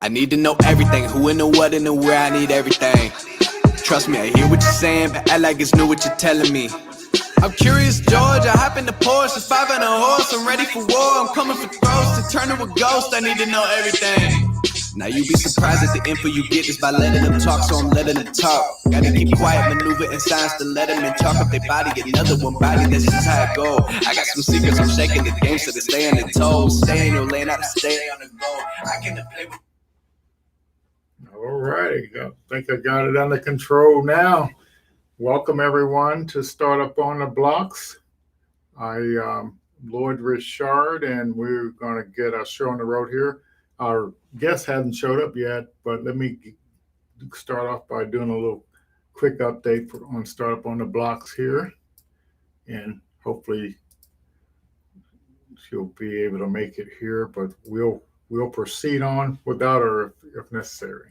I need to know everything, who and the what and the where, I need everything. Trust me, I hear what you're saying, but act like it's new what you're telling me. I'm curious, George, I hop in the Porsche, it's 5 and a horse, I'm ready for war, I'm coming for throats, to turn to a ghost, I need to know everything. Now you be surprised at the info you get just by letting them talk, so I'm letting them talk. Gotta keep quiet, maneuver in silence to let them in, talk up their body, another one body, that's just how it go. I got some secrets, I'm shaking the game so they stay on their toes, stay in your lane, I stay on the go. I can play with. All right, I think I got it under control now. Welcome everyone to Startup on the Blocks. I'm Lloyd Richard, and we're going to get our show on the road here. Our guest hasn't showed up yet, but let me start off by doing a little quick update on Startup on the Blocks here, and hopefully she'll be able to make it here, but we'll proceed on without her if necessary.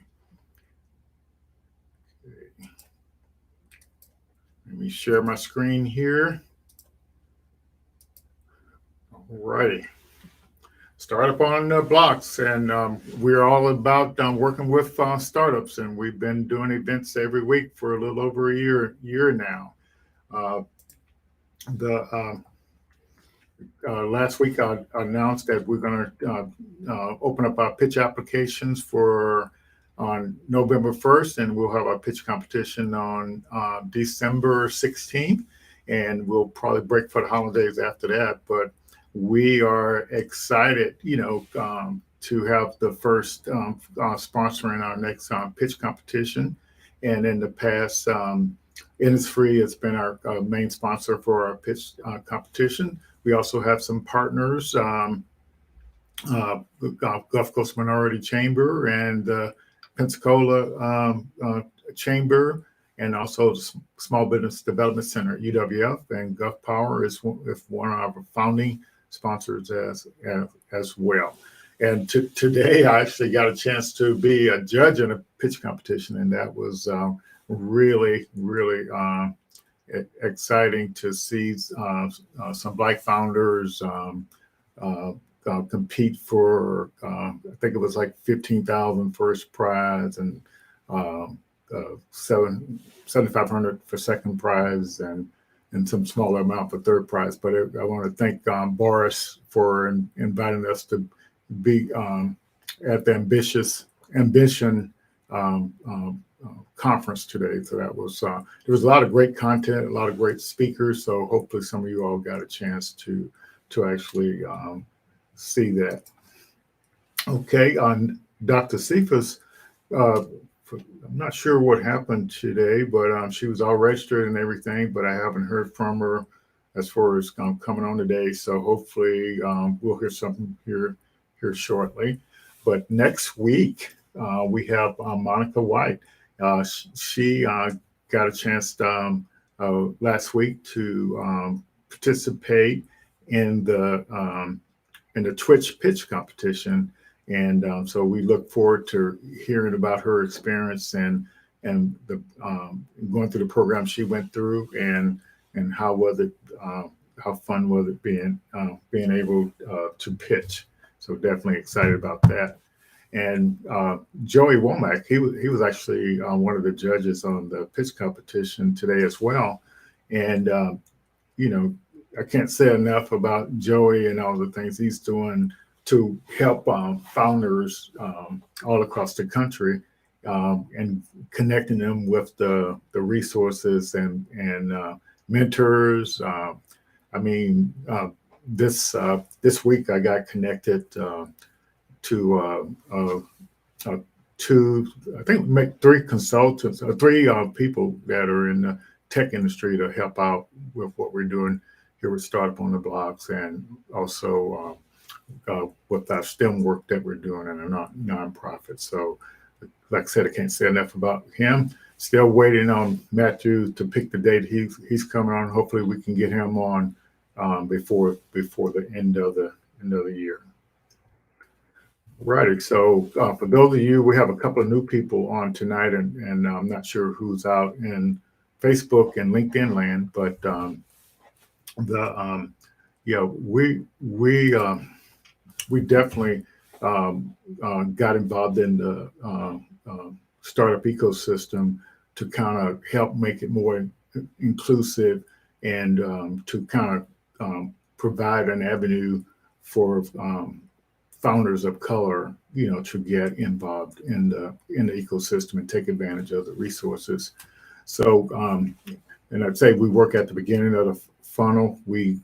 Let me share my screen here. All righty. Startup on the Blocks, and we're all about working with startups, and we've been doing events every week for a little over a year now. Last week I announced that we're going to open up our pitch applications on November 1st, and we'll have our pitch competition on December 16th, and we'll probably break for the holidays after that. But we are excited, to have the first sponsoring our next pitch competition. And in the past, Innisfree has been our main sponsor for our pitch competition. We also have some partners, Gulf Coast Minority Chamber and Bantucola Chamber, and also the Small Business Development Center, UWF, and Gulf Power is one of our founding sponsors as well. And today I actually got a chance to be a judge in a pitch competition, and that was really exciting to see some Black founders compete for, I think it was like 15,000 first prize and uh, 7,500 for second prize and some smaller amount for third prize. But I want to thank Boris for inviting us to be at the Ambition conference today. So that was there was a lot of great content, a lot of great speakers. So hopefully some of you all got a chance to actually see that. Okay, on Dr. Cephas, I'm not sure what happened today, but she was all registered and everything, but I haven't heard from her as far as coming on today. So hopefully we'll hear something here shortly. But next week we have Monica White. She got a chance last week to participate in the Twitch pitch competition. And so we look forward to hearing about her experience and the going through the program she went through and how was it, how fun was it being able to pitch. So definitely excited about that. And Joey Womack, he was actually one of the judges on the pitch competition today as well. And you know, I can't say enough about Joey and all the things he's doing to help founders all across the country and connecting them with the resources and mentors. I mean, this week I got connected to two, I think three consultants, three people that are in the tech industry to help out with what we're doing here with Startup on the Blocks and also with our STEM work that we're doing in a nonprofit. So, like I said, I can't say enough about him. Still waiting on Matthew to pick the date he's coming on. Hopefully, we can get him on before the end of the year. Righty. So, for those of you, we have a couple of new people on tonight, and I'm not sure who's out in Facebook and LinkedIn land, but we definitely got involved in the startup ecosystem to kind of help make it more inclusive and to kind of provide an avenue for founders of color, to get involved in the ecosystem and take advantage of the resources. So, and I'd say we work at the beginning of the funnel. We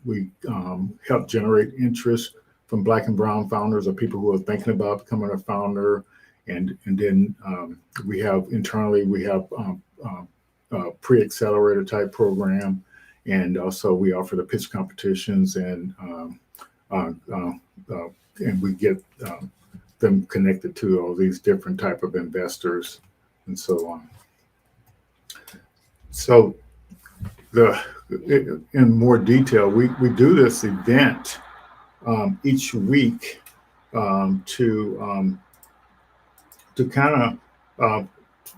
help generate interest from Black and Brown founders or people who are thinking about becoming a founder. And then we have internally, we have pre-accelerator type program. And also we offer the pitch competitions and we get them connected to all these different type of investors and so on. So in more detail, we do this event each week to kind of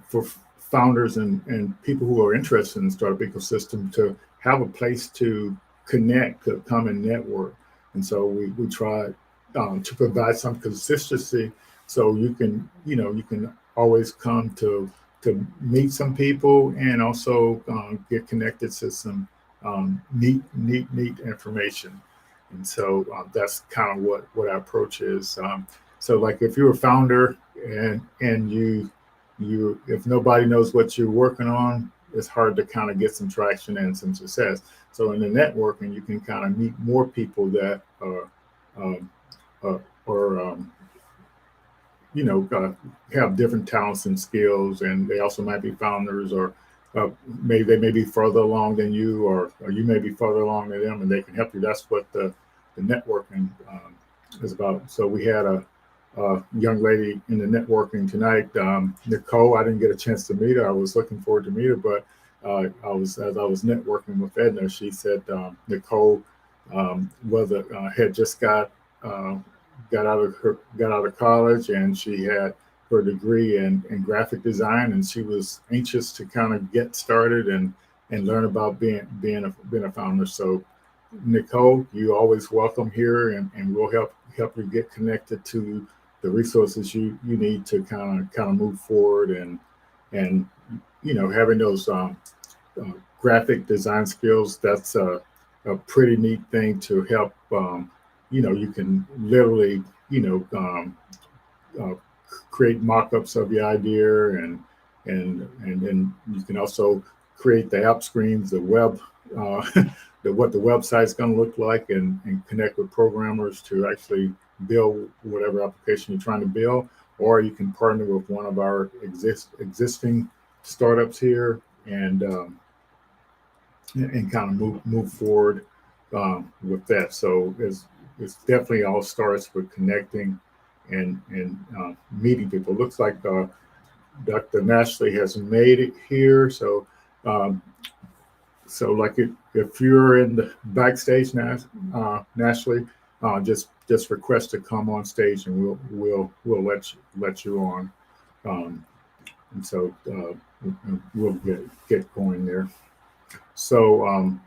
for founders and people who are interested in the startup ecosystem to have a place to connect, to come and network. And so we try to provide some consistency so you can always come to meet some people and also get connected to some neat information. And so that's kind of what our approach is. So like if you're a founder and you if nobody knows what you're working on, it's hard to kind of get some traction and some success. So in the networking, you can kind of meet more people that have different talents and skills, and they also might be founders, or maybe they may be further along than you, or you may be further along than them, and they can help you. That's what the networking is about. So we had a young lady in the networking tonight, Nicole. I didn't get a chance to meet her. I was looking forward to meet her, but as I was networking with Edna, she said Nicole had just got out of college, and she had her degree in graphic design, and she was anxious to kind of get started and and learn about being a founder. So, Nicole, you always welcome here, and we'll help you get connected to the resources you need to kind of move forward, and having those uh, graphic design skills. That's a pretty neat thing to help. You can literally uh, create mock-ups of your idea, and then you can also create the app screens, the web, uh, what the website's going to look like, and connect with programmers to actually build whatever application you're trying to build. Or you can partner with one of our existing startups here, and kind of move forward with that. So it's definitely all starts with connecting and meeting people. Looks like Dr. Nashley has made it here. Um, so like if you're in the backstage, Nashley, just request to come on stage, and we'll let you on. Um, and so we'll get going there. So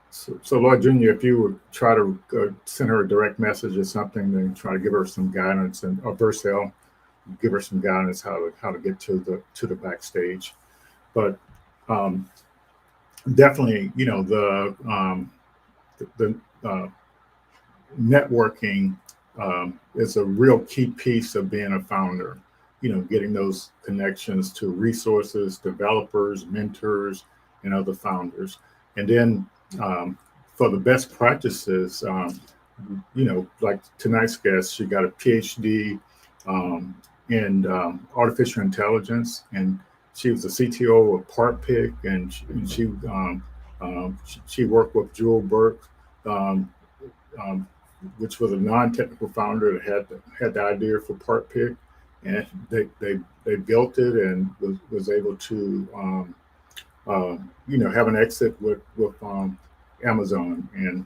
so Lord Junior, if you would try to send her a direct message or something, then try to give her some guidance, and or Burcell, give her some guidance how to get to the backstage. But um, definitely, the networking is a real key piece of being a founder. Getting those connections to resources, developers, mentors, and other founders. And then for the best practices, like tonight's guest, she got a PhD um, in artificial intelligence, and she was the CTO of PartPick, and she worked with Jewel Burke, um, um, which was a non-technical founder that had the idea for PartPick, and they built it and was able to have an exit with Amazon. And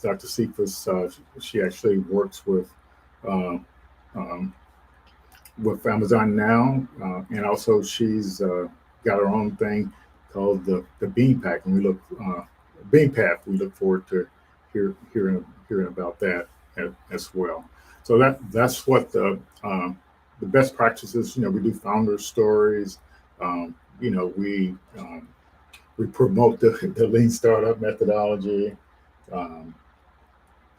Dr. Cephas, she actually works uh, um, with Amazon now, and also she's got her own thing called the Bean Pack, and Bean Path. We look forward to hearing about that as well. So that's what the best practices. We do founder stories. We promote the lean startup methodology, um,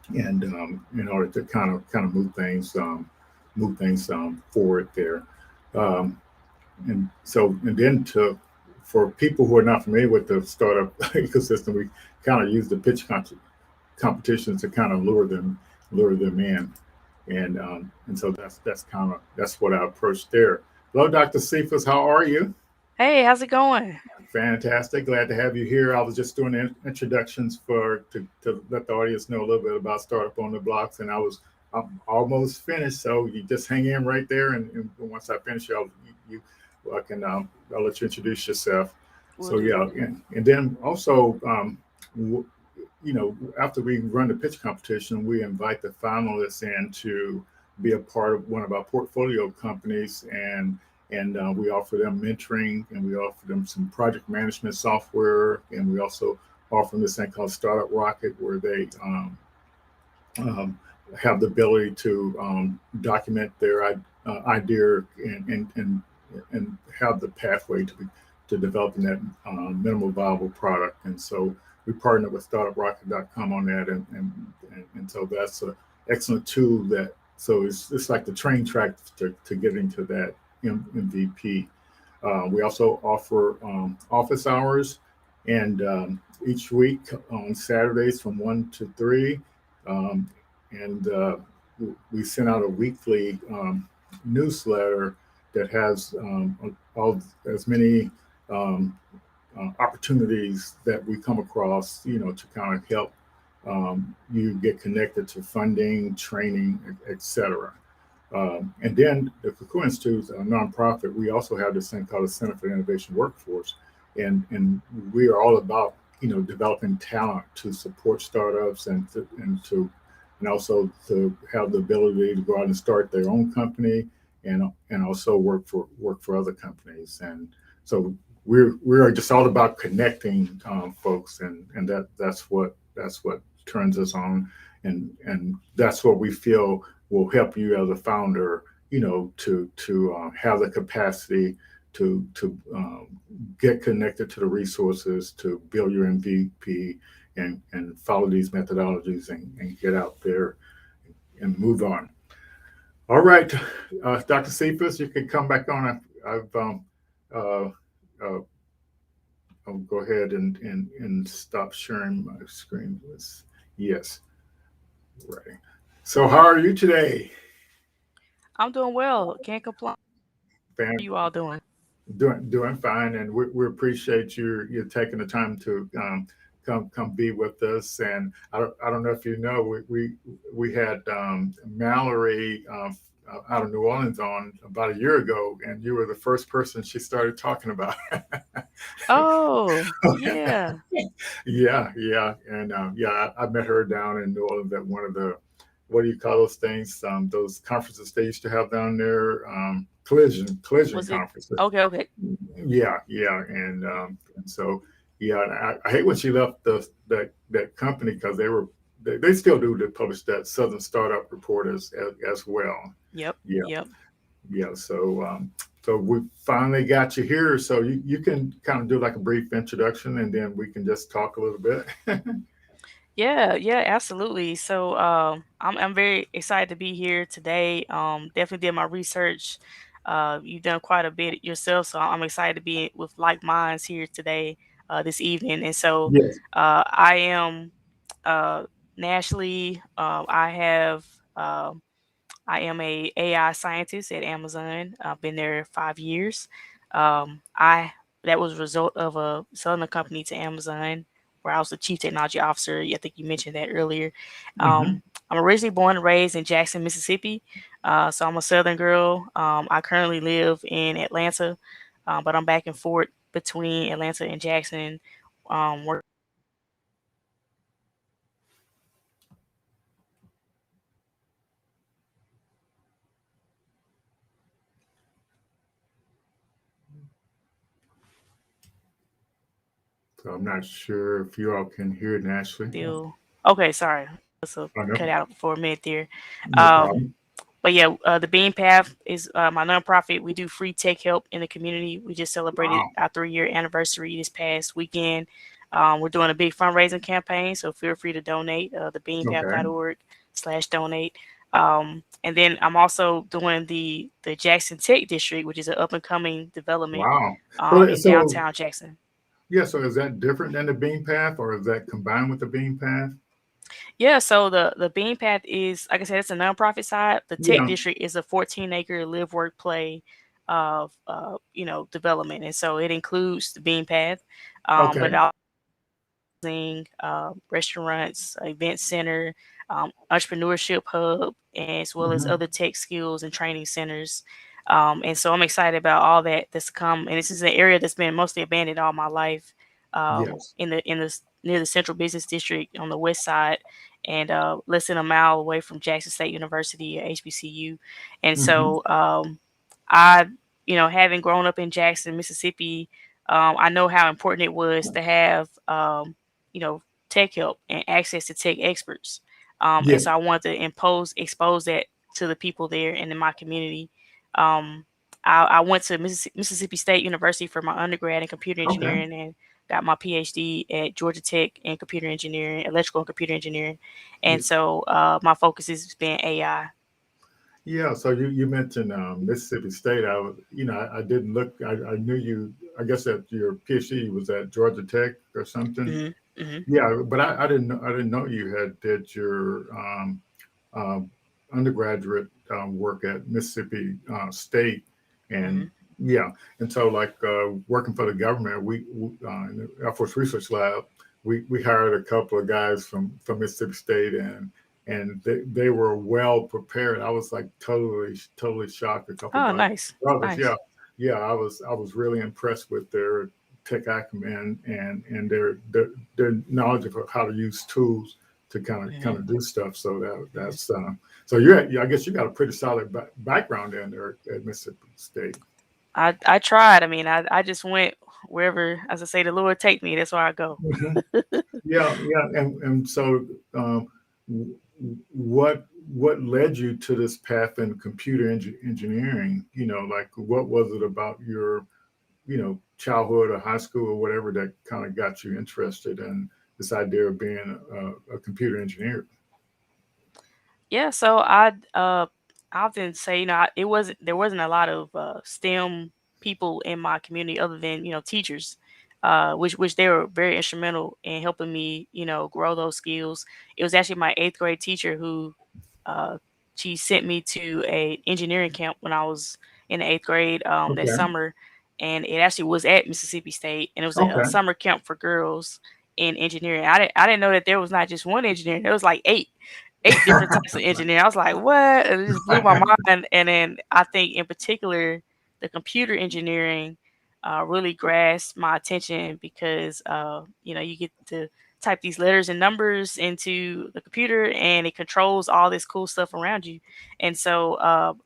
and in order to kind of move things forward there. Um, and then for people who are not familiar with the startup ecosystem, we kind of use the pitch competitions to kind of lure them in, and so that's what I approach there. Hello, Dr. Cephas, how are you? Hey, how's it going? Fantastic. Glad to have you here. I was just doing introductions to let the audience know a little bit about Startup on the Blocks, and I'm almost finished. So you just hang in right there, and once I finish, I'll let you introduce yourself. Will So do. yeah, and then also, after we run the pitch competition, we invite the finalists in to be a part of one of our portfolio companies, and we offer them mentoring, and we offer them some project management software, and we also offer them this thing called Startup Rocket, where they um, have the ability to document their idea, and have the pathway to developing that minimal viable product. And so we partner with startuprocket.com on that, and so that's an excellent tool. So it's like the train track to getting to that MVP. We also offer office hours, and each week on Saturdays from 1 to 3, um, and we send out a weekly newsletter that has all as many um, opportunities that we come across, to kind of help you get connected to funding, training, etc. And then the Kukua Institute, a nonprofit, we also have this thing called the Center for Innovation Workforce, and we are all about developing talent to support startups, and also to have the ability to go out and start their own company, and also work for other companies. And so we're just all about connecting folks, and that's what turns us on, and that's what we feel will help you as a founder, to have the capacity to get connected to the resources, to build your MVP, and follow these methodologies, and get out there and move on. All right, Dr. Cephas, you can come back on. I've uh, uh, I'll go ahead and stop sharing my screen. Yes, right. So, how are you today? I'm doing well. Can't complain. How Fan, you all doing? doing fine, and we appreciate you taking the time to come be with us. And I don't know if you know, we had Mallory out of New Orleans on about a year ago, and you were the first person she started talking about. Oh, yeah. Yeah, and yeah, I met her down in New Orleans at one of the, what do you call those things? Those conferences they used to have down there, collision Was it conferences. okay? Okay. Yeah, and so yeah, and I hate when she left that company, because they still do to publish that Southern Startup Report as well. Yep. Yeah, Yep. yeah. So we finally got you here. So you can kind of do like a brief introduction, and then we can just talk a little bit. Yeah. Yeah. Absolutely. So, I'm very excited to be here today. Definitely did my research. You've done quite a bit yourself, so I'm excited to be with like minds here today, this evening. And so, Yes. I am, uh, nationally. I am a AI scientist at Amazon. I've been there 5 years. I That was a result of selling a company to Amazon, where I was the chief technology officer. I think you mentioned that earlier. Hmm. I'm originally born and raised in Jackson, Mississippi. So I'm a Southern girl. I currently live in Atlanta, but I'm back and forth between Atlanta and Jackson. Work So I'm not sure if you all can hear it, Ashley. still. Okay, sorry. So Oh, no, cut out for a minute there. no Um, problem. But yeah, the Bean Path is my nonprofit. We do free tech help in the community. We just celebrated Wow. our 3 year anniversary this past weekend. We're doing a big fundraising campaign, so feel free to donate. Okay. Thebeanpath.org/donate. And then I'm also doing the Jackson Tech District, which is an up and coming development Wow. Well, in so downtown Jackson. yeah, so is that different than the bean path, or is that combined with the bean path? Yeah, so the Bean Path is, like I said, it's a nonprofit side. The Tech Yeah. District is a 14-acre live, work, play of development, and so it includes the Bean Path, but Okay. it also restaurants, event center, entrepreneurship hub, as well as Hmm. other tech skills and training centers. And so I'm excited about all that's to come. And this is an area that's been mostly abandoned all my life. Yes. In the near the Central Business District on the west side, and less than a mile away from Jackson State University, HBCU. And Hmm. so I, having grown up in Jackson, Mississippi, I know how important it was to have you know, tech help and access to tech experts. And Yes. so I wanted to expose that to the people there and in my community. Um, I went to Mississippi State University for my undergrad in computer Okay. engineering and got my PhD at Georgia Tech in computer engineering, electrical and computer engineering. And Yeah. so my focus has been AI. Yeah. So you mentioned Mississippi State. I didn't look. I knew you. I guess that your PhD was at Georgia Tech or something. Hmm. Hmm. Yeah, but I didn't know you had did your um, undergraduate work at Mississippi State, and Hmm. yeah, and so like working for the government, in the Air Force Research Lab, we hired a couple of guys from Mississippi State, and they were well prepared. I was like totally shocked. A couple of Oh, my nice, brothers, nice. yeah, I was really impressed with their tech acumen, and their knowledge of how to use tools to kind Hmm. of do stuff. So that's I guess you got a pretty solid background in there at Mississippi State. I tried. I mean, I just went wherever, as I say, the Lord take me, that's where I go. Mhm. Yeah, yeah, and so w- what led you to this path in computer engineering? Like what was it about your childhood or high school or whatever that kind of got you interested in this idea of being a computer engineer? Yeah, so I often say, it wasn't there wasn't a lot of STEM people in my community other than, teachers, which they were very instrumental in helping me, grow those skills. It was actually my eighth grade teacher who uh, she sent me to a engineering camp when I was in the eighth grade that Okay. summer, and it actually was at Mississippi State, and it was a Okay. summer camp for girls in engineering. I didn't know that there was not just one engineering; there was like eight different types of engineering. I was like, what? And it just blew my mind. And then I think in particular, the computer engineering really grasped my attention because you get to type these letters and numbers into the computer and it controls all this cool stuff around you. And so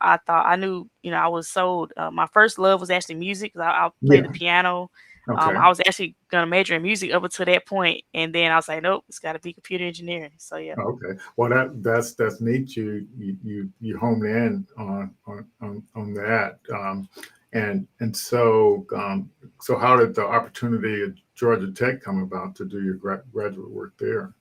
I thought I knew, I was sold. My first love was actually music. I played the Yeah. piano. Okay. I was actually gonna major in music up until that point, and then I was like, nope, it's got to be computer engineering. So yeah. Okay. Well, that's neat. You homed in on that, and so how did the opportunity at Georgia Tech come about to do your graduate work there?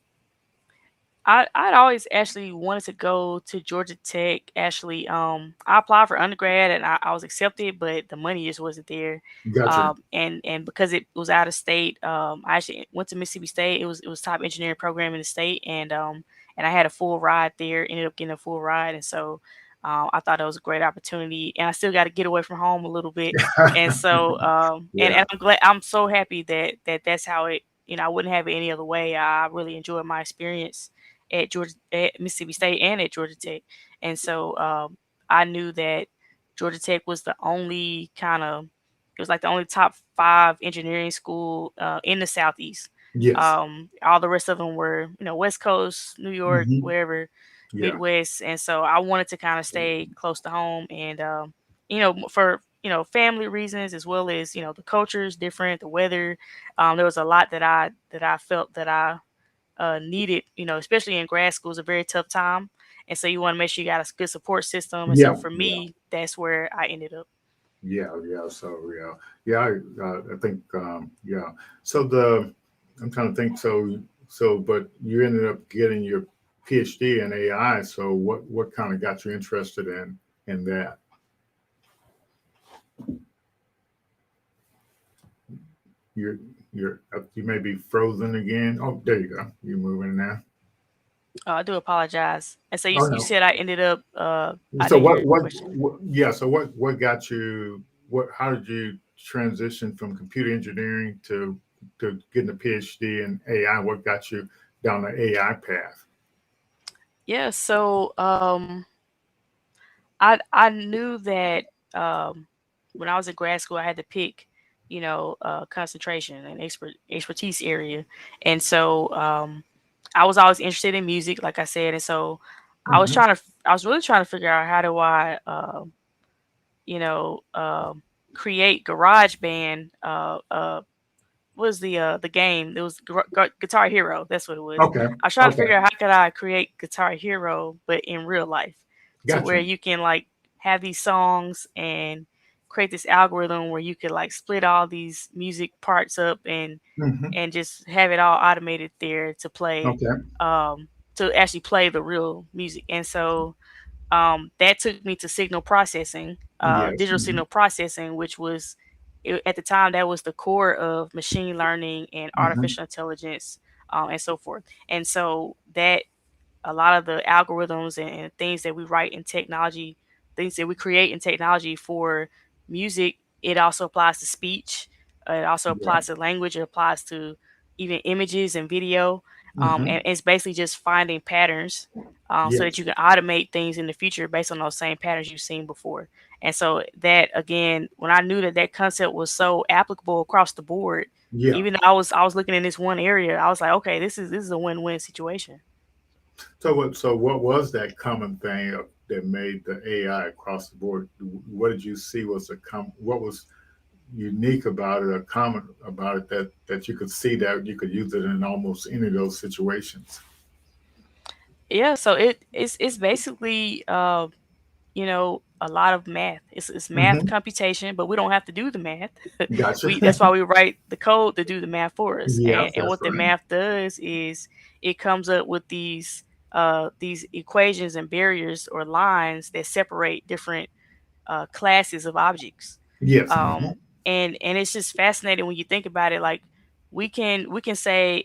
I'd always actually wanted to go to Georgia Tech. Actually, I applied for undergrad and I was accepted, but the money just wasn't there. Gotcha. And because it was out of state, I actually went to Mississippi State. It was top engineering program in the state, and I had a full ride there. Ended up getting a full ride, and so I thought it was a great opportunity. And I still got to get away from home a little bit, and so Yeah. and I'm so happy that's how it. I wouldn't have it any other way. I really enjoyed my experience at Mississippi State and at Georgia Tech. And so I knew that Georgia Tech was the only it was like the only top five engineering school in the Southeast. Yes. All the rest of them were, West Coast, New York, Hmm. wherever, Yeah. Midwest. And so I wanted to kind of stay close to home and, for, family reasons as well as, the culture is different, the weather. There was a lot that I felt that I needed, especially in grad school, is a very tough time. And so you want to make sure you got a good support system. And so Yeah. for Yeah. me, that's where I ended up. Yeah. Yeah. So yeah. Yeah. I think yeah. So the I'm trying to think. But you ended up getting your PhD in AI. So what kind of got you interested in that? You're you may be frozen again. Oh, there you go. You're moving now. I do apologize. And so Oh you no. said I ended up, I So didn't hear your question. yeah. So what got you? How did you transition from computer engineering to getting a PhD in AI? What got you down the AI path? Yeah. So I knew that when I was in grad school, I had to pick, concentration and expertise area. And so I was always interested in music, like I said. And so Hmm. I was really trying to figure out how do I, you know, create Garage Band. What was the game? It was Guitar Hero. That's what it was. Okay. I was trying to Okay. figure out how could I create Guitar Hero, but in real life, to where Gotcha. you can like have these songs and create this algorithm where you could like split all these music parts up Hmm. and just have it all automated there to play, Okay. to actually play the real music. And so that took me to signal processing, Yes. digital Hmm. signal processing, which was at the time that was the core of machine learning and Hmm. artificial intelligence, and so forth. And so that a lot of the algorithms and things that we write in technology, things that we create in technology for music, it also applies to speech. It also Yeah. applies to language. It applies to even images and video. Hmm. And it's basically just finding patterns so that Yes. you can automate things in the future based on those same patterns you've seen before. And so that again, when I knew that concept was so applicable across the board, Yeah. even though I was looking in this one area, I was like, okay, this is a win-win situation. So what was that common thing that made the AI across the board? What did you see was what was unique about it or common about it that you could see that you could use it in almost any of those situations? Yeah, so it's basically a lot of math. It's math Hmm. computation, but we don't have to do the math. Gotcha. We That's why we write the code to do the math for us. Yeah, And that's what the right. math does is it comes up with these equations and barriers or lines that separate different classes of objects. Yes. Hmm. And it's just fascinating when you think about it. Like we can say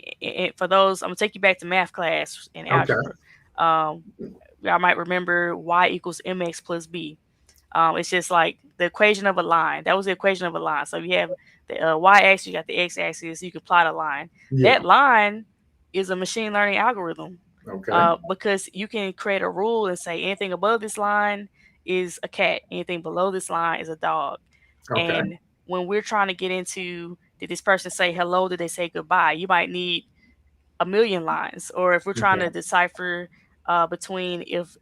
for those, I'm gonna take you back to math class in Okay. algebra. Um, I might remember y equals mx plus b. It's just like the equation of a line. That was the equation of a line. So you have the y-axis, you got the x-axis. You can plot a line. Yeah. That line is a machine learning algorithm, Okay. because you can create a rule and say anything above this line is a cat, anything below this line is a dog. Okay. And when we're trying to get into, did this person say hello? Did they say goodbye? You might need a million lines. Or if we're trying Okay. to decipher between if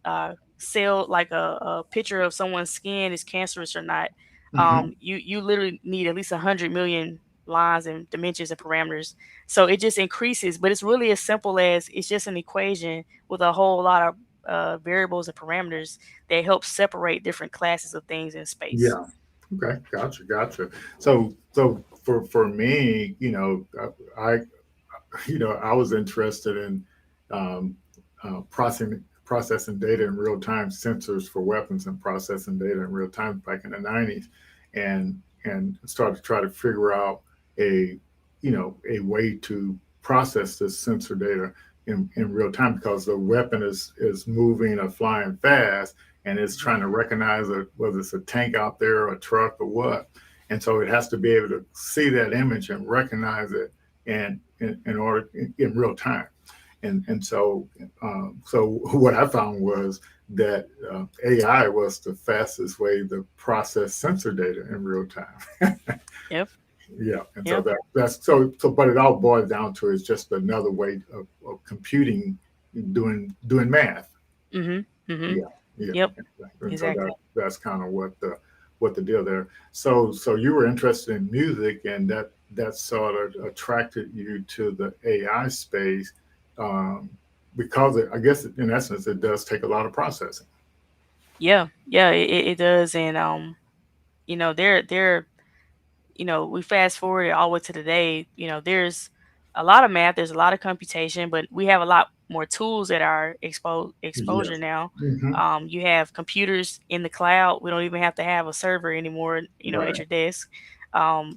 cell like a picture of someone's skin is cancerous or not, Hmm. you literally need at least 100 million lines and dimensions and parameters. So it just increases, but it's really as simple as it's just an equation with a whole lot of variables and parameters that help separate different classes of things in space. Yeah. Okay. Gotcha. Gotcha. So for me, I I was interested in um, processing data in real time, sensors for weapons, and processing data in real time back in the '90s, and started to try to figure out a a way to process this sensor data in real time, because the weapon is moving or flying fast, and it's trying to recognize whether it's a tank out there or a truck or what, and so it has to be able to see that image and recognize it and in order in real time. And so what I found was that AI was the fastest way to process sensor data in real time. Yep. Yeah, and so Yep. but it all boils down to is just another way of computing, doing math. Mhm. Mhm. Yeah, yeah, Yep. and so Exactly. that's kind of what the deal there. So you were interested in music, and that sort of attracted you to the AI space, um, because I guess in essence it does take a lot of processing. Yeah. Yeah. It does. And they're we fast forward all the way to today. There's a lot of math, there's a lot of computation, but we have a lot more tools at our exposure Yes. now. Hmm. You have computers in the cloud. We don't even have to have a server anymore, at Right. your desk.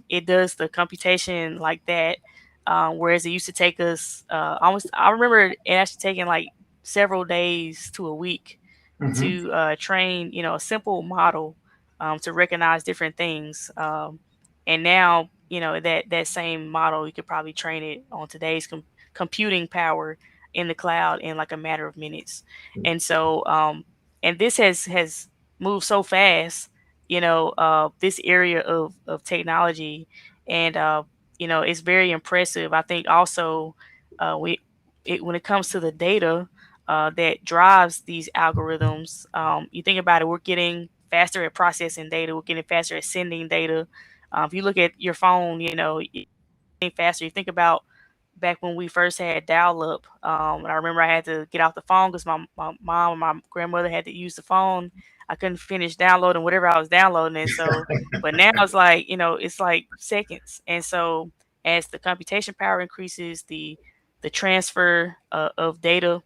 It does the computation like that. Whereas it used to take us almost, I remember it actually taking like several days to a week Hmm. to train, a simple model to recognize different things. And now, that same model, you could probably train it on today's computing power in the cloud in like a matter of minutes. And so, and this has moved so fast, this area of technology, and it's very impressive. I think also, when it comes to the data that drives these algorithms, you think about it, we're getting faster at processing data, we're getting faster at sending data. If you look at your phone, it's getting faster. You think about back when we first had dial up. And I remember I had to get off the phone because my mom and my grandmother had to use the phone. I couldn't finish downloading whatever I was downloading. And so, but now it's like seconds. And so, as the computation power increases, the transfer of data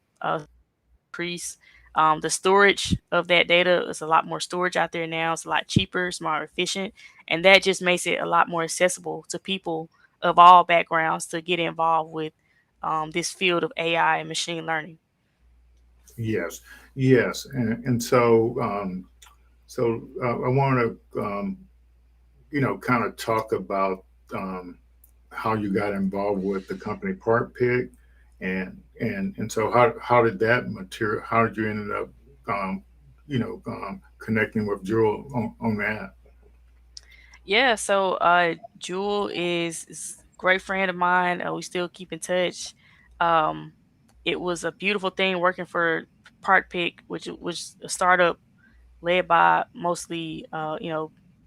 increase. The storage of that data is a lot more storage out there now. It's a lot cheaper, it's more efficient, and that just makes it a lot more accessible to people of all backgrounds to get involved with this field of AI and machine learning. Yes. Yes. And so I want to kind of talk about how you got involved with the company Part Pig, and so how did that material? How did you end up connecting with Jewel on that? Yeah, so Jewel is a great friend of mine. We still keep in touch. Um, it was a beautiful thing working for Part Pick, which was a startup led by mostly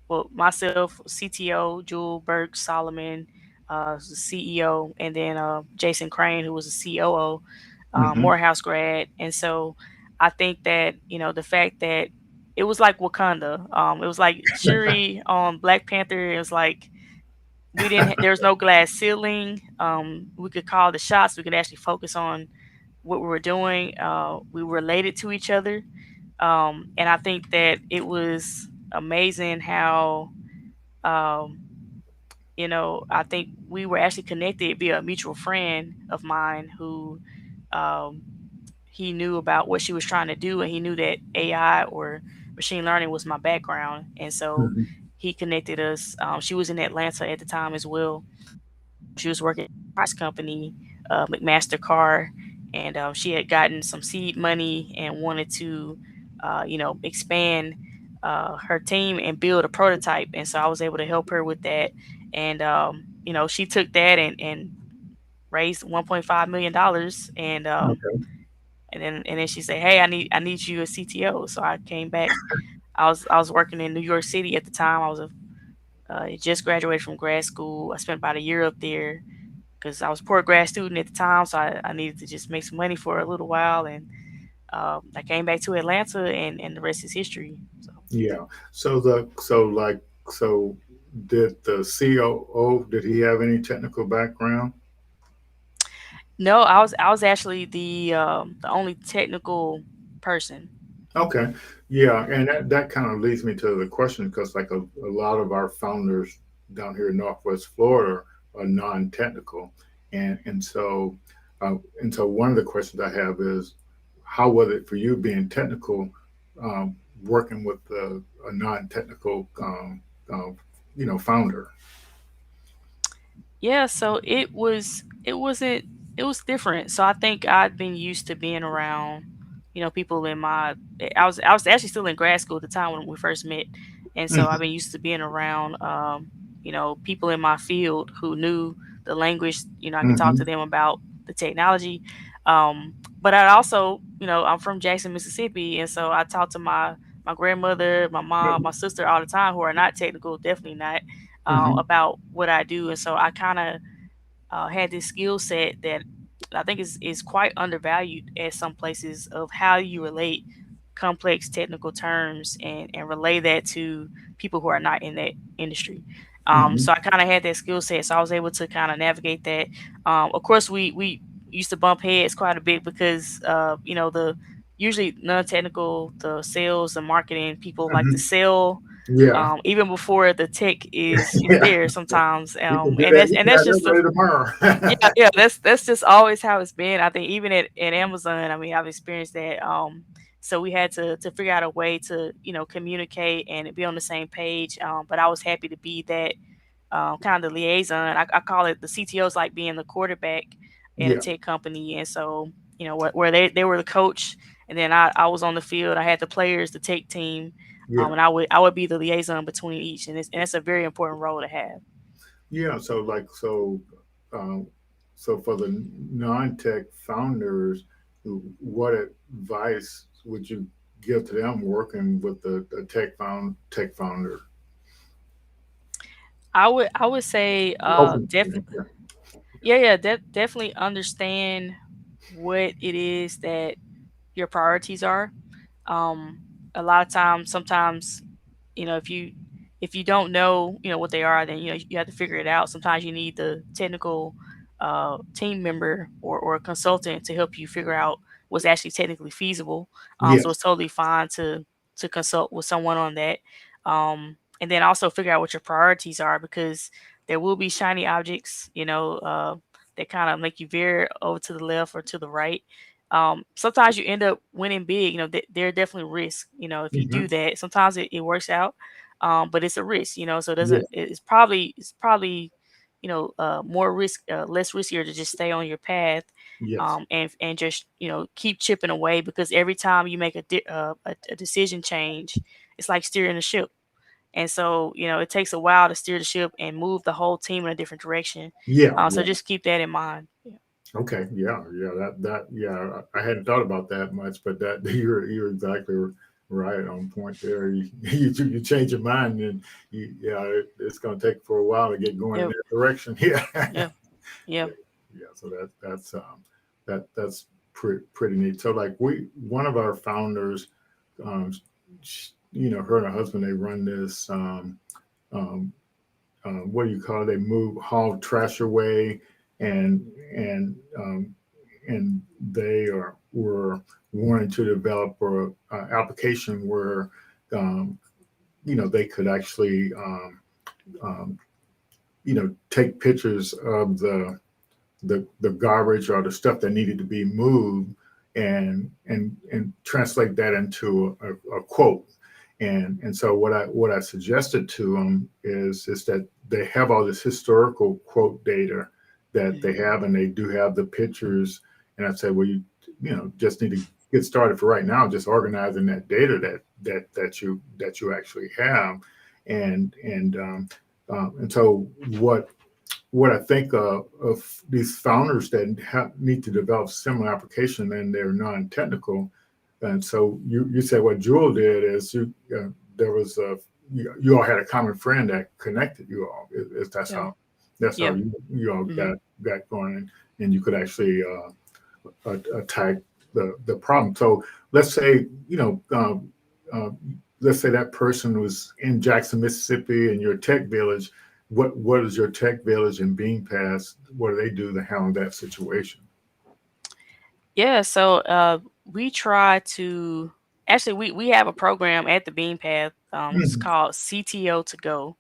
well, myself, CTO, Jewel Burke Solomon, was the CEO, and then Jason Crane, who was a COO, Hmm. Morehouse grad. And so I think that, the fact that it was like Wakanda, it was like Shuri on Black Panther. It was like we didn't, there was no glass ceiling. We could call the shots. We could actually focus on what we were doing. We related to each other. And I think that it was amazing how, um, I think we were actually connected via a mutual friend of mine who, um, he knew about what she was trying to do, and he knew that AI or machine learning was my background. And so Hmm. he connected us. She was in Atlanta at the time as well. She was working at a parts company, McMaster Car, and she had gotten some seed money and wanted to, expand her team and build a prototype. And so I was able to help her with that. And she took that and raised $1.5 million. Okay. And then she said, "Hey, I need you as CTO." So I came back. I was working in New York City at the time. I was just graduated from grad school. I spent about a year up there because I was a poor grad student at the time, so I needed to just make some money for a little while. And I came back to Atlanta, and the rest is history. So Yeah. So did the COO, did he have any technical background? no, I was actually the only technical person. Okay. Yeah, and that kind of leads me to the question because like a lot of our founders down here in Northwest Florida are non-technical, and so one of the questions I have is how was it for you being technical, um, working with a non-technical um, founder? Yeah, so it was different. So I think I'd been used to being around, people in my I was actually still in grad school at the time when we first met. And so I've Hmm. been used to being around people in my field who knew the language, I could talk to Hmm. them about the technology. But I also, I'm from Jackson, Mississippi, and so I talk to my grandmother, my mom, my sister all the time who are not technical, definitely not, Hmm. about what I do. And so I kind of had this skill set that I think is quite undervalued at some places of how you relate complex technical terms and relay that to people who are not in that industry. Hmm. So I kind of had that skill set, so I was able to kind of navigate that. Of course, we used to bump heads quite a bit because the usually non-technical, the sales and marketing people like to Hmm. sell Yeah. even before the tech is Yeah. there sometimes. You can do And that. that's You and can that's have that just the ready tomorrow. yeah, yeah, that's just always how it's been. I think even at Amazon, I mean, I've experienced that. So we had to figure out a way to, communicate and be on the same page. But I was happy to be that kind of the liaison. I call it the CTOs like being the quarterback in a Yeah. tech company. And so, where they were the coach, and then I was on the field. I had the players, the tech team, Yeah. and I would be the liaison between each, and it's a very important role to have. Yeah, um, so for the non-tech founders, what advice would you give to them working with the tech founder? I would say Open. definitely. Yeah. Yeah, yeah, definitely understand what it is that your priorities are. Um, a lot of times, sometimes, if you don't know, what they are, then you have to figure it out. Sometimes you need the technical team member or a consultant to help you figure out what's actually technically feasible. So Yes. it's totally fine to consult with someone on that. And then also figure out what your priorities are because there will be shiny objects, that kind of make you veer over to the left or to the right. Sometimes you end up winning big. There are definitely risks. If you do Hmm. that, sometimes it works out, but it's a risk. So it Yeah. doesn't. It's probably more risk, less riskier to just stay on your path, Yes. and just keep chipping away because every time you make a decision change, it's like steering a ship. And so, it takes a while to steer the ship and move the whole team in a different direction. Yeah. So Yeah. just keep that in mind. Yeah. Okay. Yeah. Yeah. Yeah. I hadn't thought about that much, but that you're exactly Right on point there. You change your mind, and yeah, it's going to take for a while to get going in Yep. that direction. Yeah, Yeah. Yeah. yeah, yeah. So that's pretty neat. So like one of our founders, her and her husband, they run this. Um, what do you call it? They move haul trash away, and and um, and they were wanting to develop a application where um, they could actually take pictures of the garbage or the stuff that needed to be moved and translate that into a quote. And so what I suggested to them is that they have all this historical quote data that they Mhm. have, and they do have the pictures. And I said, well, you just need to get started for right now, just organizing that data that you actually have. And so what I think of these founders that need to develop similar application and they're non-technical. And so you said what Jewel did is there was you all had a common friend that connected you all. That's Yeah. how Yeah. you all Mhm. got going, and you could actually attack the problem. So let's say uh, let's say that person was in Jackson, Mississippi, and your tech village. What is your tech village in Bean Pass? What do they do to handle that situation? Yeah, so we try to actually we have a program at the Bean Path. It's Mhm. called CTO to go,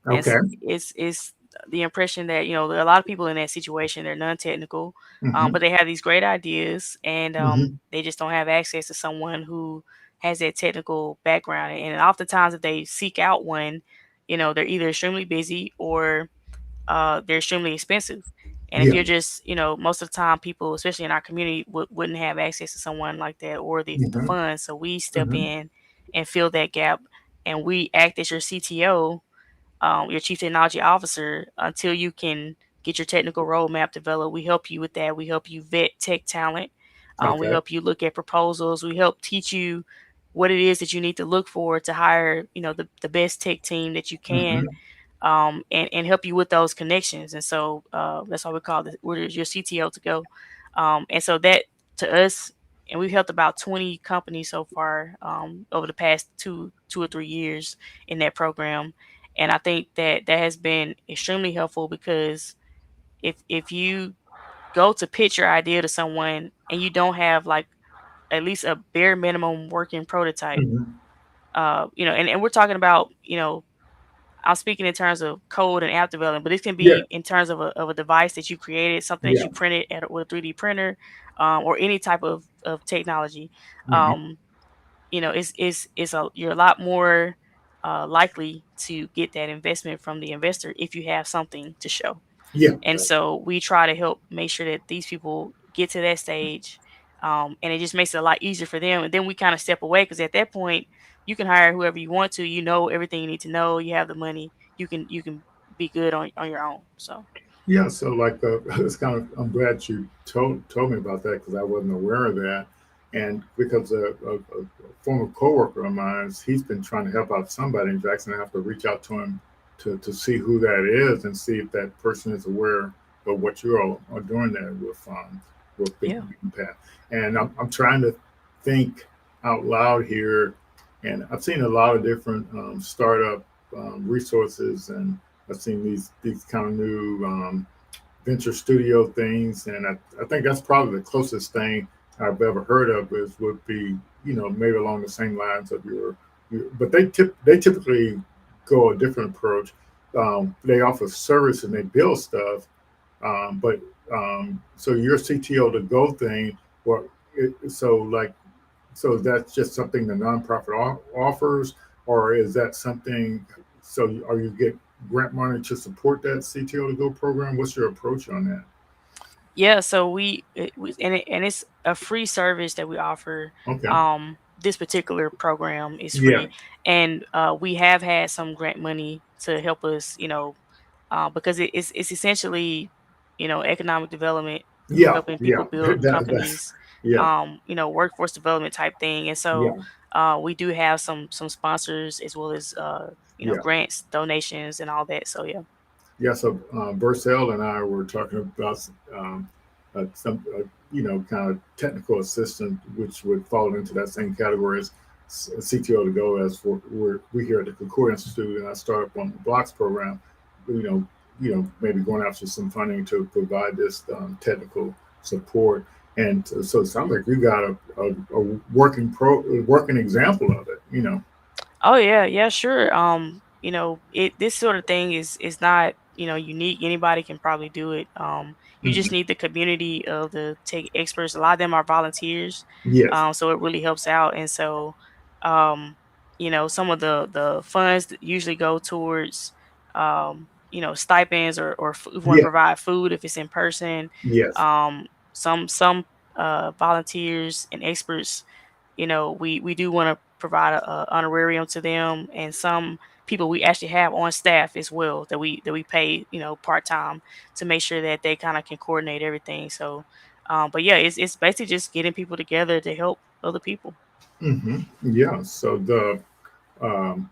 and Okay. it's the impression that there are a lot of people in that situation. They're non-technical, Hmm. but they have these great ideas, and Hmm. they just don't have access to someone who has that technical background. And oftentimes, if they seek out one, they're either extremely busy or they're extremely expensive. And if Yeah. you're just, most of the time, people, especially in our community, wouldn't have access to someone like that or the Hmm. funds. So we step Hmm. in and fill that gap, and we act as your CTO, your chief technology officer, until you can get your technical roadmap developed. We help you with that. We help you vet tech talent. We Okay. help you look at proposals. We help teach you what it is that you need to look for to hire, the best tech team that you can, Hmm. and help you with those connections. And so that's why we call it, we're your CTO to go. And so that to us, and we've helped about 20 companies so far, over the past 2 or 3 years in that program. And I think that that has been extremely helpful because if you go to pitch your idea to someone and you don't have like at least a bare minimum working prototype, Hmm. and we're talking about, I'm speaking in terms of code and app development, but this can Yeah. be in terms of a device that you created, something that Yeah. you printed with a 3D printer, or any type of technology. Hmm. Um, you're a lot more likely to get that investment from the investor if you have something to show. Yeah. And so we try to help make sure that these people get to that stage, and it just makes it a lot easier for them. And then we kind of step away because at that point, you can hire whoever you want to. You know everything you need to know. You have the money. You can be good on your own. So Yeah, so like it's kind of I'm glad you told me about that because I wasn't aware of that, and because a former coworker of mine, he's been trying to help out somebody in Jackson. I have to reach out to him to see who that is and see if that person is aware of what you all are doing there with yeah, Beacon Path. And I'm trying to think out loud here, and I've seen a lot of different startup resources, and I've seen these kind of new venture studio things, and I think that's probably the closest thing I've ever heard of is would be maybe along the same lines of but they typically go a different approach. They offer service and they build stuff, but so your CTO to go thing, well, so that's just something the nonprofit offers, or is that something? So are you get grant money to support that CTO to go program? What's your approach on that? yeah. So and it's a free service that we offer. Okay. This particular program is Yeah. free, and we have had some grant money to help us, because it's essentially, economic development through Yeah. helping people Yeah. build That's companies. Yeah. workforce development type thing. And so Yeah. we do have some sponsors as well as Yeah. grants, donations, and all that. So yeah. Yeah, so Burcell and I were talking about some, kind of technical assistant, which would fall into that same category as CTO to go. As for we here at the Kukua Institute, and I started on the Blocks program. You know, maybe going after some funding to provide this technical support. And so it sounds like you got a working example of it. Oh yeah, yeah, sure. It this sort of thing is not, unique. Anybody can probably do it. You just Hmm. need the community of the tech experts. A lot of them are volunteers. Yes. So it really helps out. And so, um, some of the funds that usually go towards stipends, or if we want to Yeah. provide food if it's in person. Yes. Some volunteers and experts, we do want to provide a honorarium to them, and some people we actually have on staff as well that we pay, part time, to make sure that they kind of can coordinate everything. So, but yeah, it's basically just getting people together to help other people. Yeah. Um,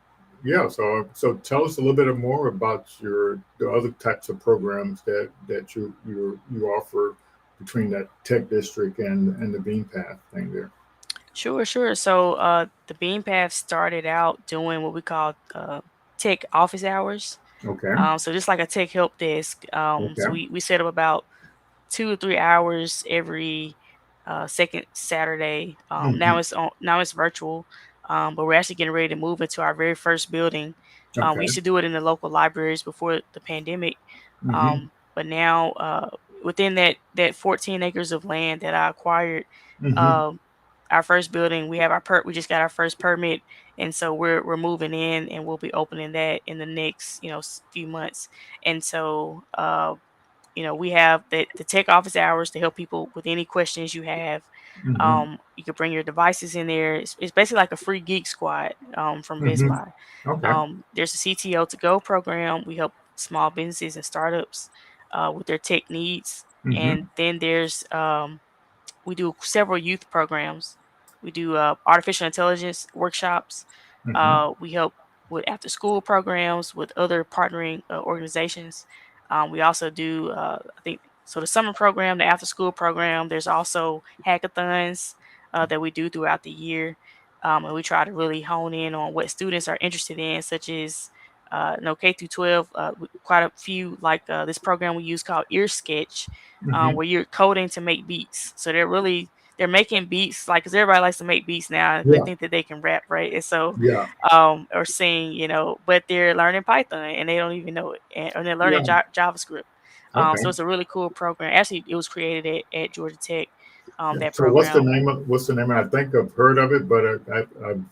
so tell us a little bit more about the other types of programs that you offer between that tech district and the Bean Path thing there. Sure, sure. So, the Bean Path started out doing what we call tech office hours. Okay. So just like a tech help desk. So Okay. we set up about 2 or 3 hours every second Saturday. Hmm. Now it's virtual, but we're actually getting ready to move into our very first building. We Okay. used to do it in the local libraries before the pandemic, Hmm. but now within that 14 acres of land that I acquired, Hmm. um, our first building, we just got our first permit, and so we're moving in, and we'll be opening that in the next few months. And so we have the tech office hours to help people with any questions you have. Hmm. You can bring your devices in there. It's basically like a free geek squad from Best Hmm. Buy. Okay. There's a CTO to go program. We help small businesses and startups with their tech needs. Hmm. And then we do several youth programs. We do artificial intelligence workshops. Hmm. We help with after school programs with other partnering organizations. We also do, I think, so the summer program, the after school program. There's also hackathons that we do throughout the year. And we try to really hone in on what students are interested in, such as K through 12. Quite a few, like this program we use called Ear Sketch, Hmm. where you're coding to make beats. So they're making beats, like, because everybody likes to make beats now. They Yeah. think that they can rap, right? And so, Yeah. or sing, but they're learning Python and they don't even know it, and they're learning Yeah. JavaScript. So Okay. it's a really cool program. Actually, it was created at Georgia Tech. Yeah. That So what's the program. name of what's the name? I think I've heard of it, but I've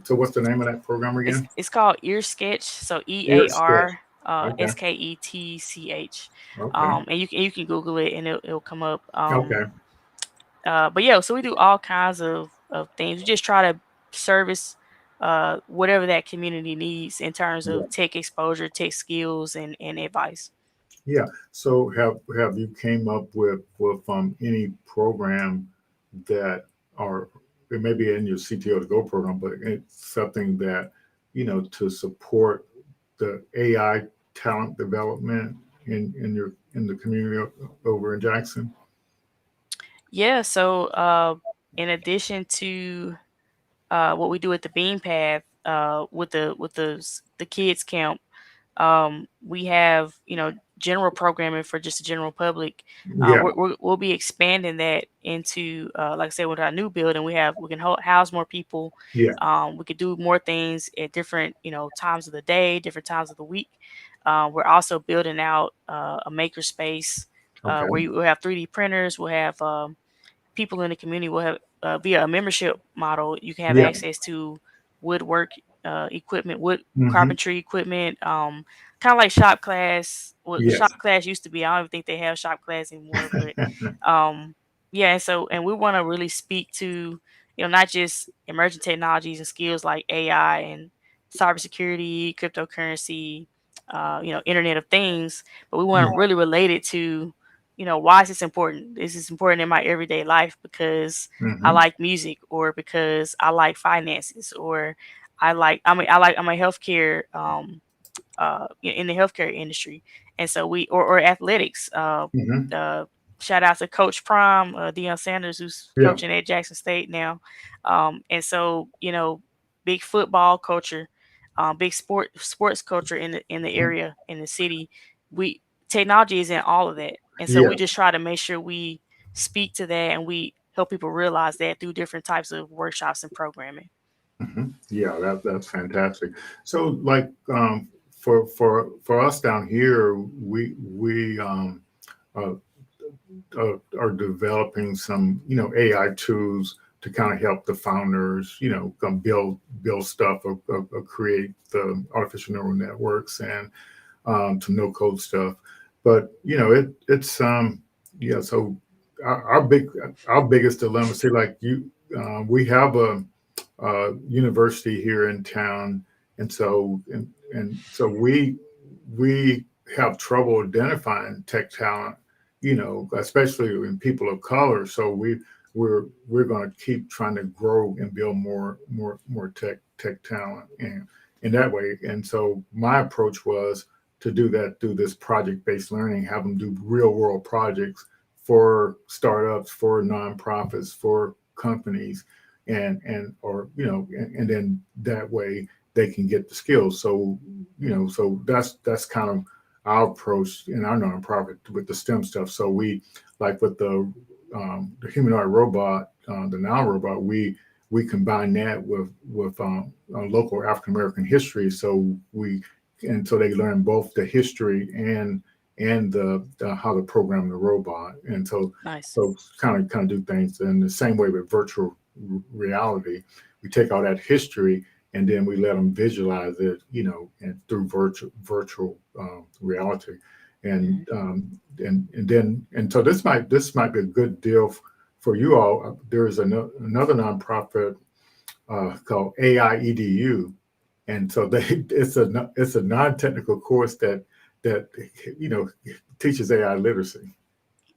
so what's the name of that program It's again? it's called Ear Sketch. So Ear Sketch. EAR Okay. Sketch. Okay. And you can Google it and it'll come up. Okay. But yeah, so we do all kinds of things. We just try to service whatever that community needs in terms Yeah. of tech exposure, tech skills, and advice. Yeah. So have you came up with any program that or it may be in your CTO to go program, but it's something that to support the AI talent development in the community over in Jackson. Yeah, so in addition to what we do at the Bean Path, with the kids camp, we have general programming for just the general public. Yeah. We'll be expanding that into, like I said, with our new building. We can house more people. Yeah. We could do more things at different times of the day, different times of the week. We're also building out a maker space Okay. where we'll have 3D printers. We'll have people in the community will have, via a membership model, you can have Yeah. access to woodwork equipment, wood Hmm. carpentry equipment, kind of like shop class. What Yes. shop class used to be, I don't even think they have shop class anymore. But um, yeah, and we want to really speak to not just emerging technologies and skills like AI and cybersecurity, cryptocurrency, Internet of Things, but we want to Mm. really relate it to why is this important? This is important in my everyday life because I Hmm. like music, or because I like finances, or I'm a healthcare in the healthcare industry, and so or athletics. Hmm. Uh, Shout out to Coach Prime, Deion Sanders, who's Yeah. coaching at Jackson State now, and so big football culture, big sports culture in the Mhm. area in the city. We Technology is in all of that, and so we Yeah. just try to make sure we speak to that and we help people realize that through different types of workshops and programming. Yeah, that's fantastic. So, like, for us down here, we uh, are developing some, AI tools to kind of help the founders, build stuff or create the artificial neural networks and some no code stuff. But it's yeah. So our biggest dilemma, see, like we have a university here in town, and so we have trouble identifying tech talent, especially in people of color. So we're going to keep trying to grow and build more tech talent, and in that way. And so my approach was to do that through this project based learning, have them do real world projects for startups, for nonprofits, for companies, and or and then that way they can get the skills. So so that's kind of our approach in our nonprofit with the STEM stuff. So we, like with the humanoid robot, the now robot, we combine that with local African American history. So so they learn both the history and the how to program the robot. And so Nice. so kind of do things in the same way with virtual reality. We take all that history and then we let them visualize it, and through virtual reality. And Mhm. so this might be a good deal for you all. There is another nonprofit called AI EDU, and so they it's a non-technical course that you know teaches AI literacy.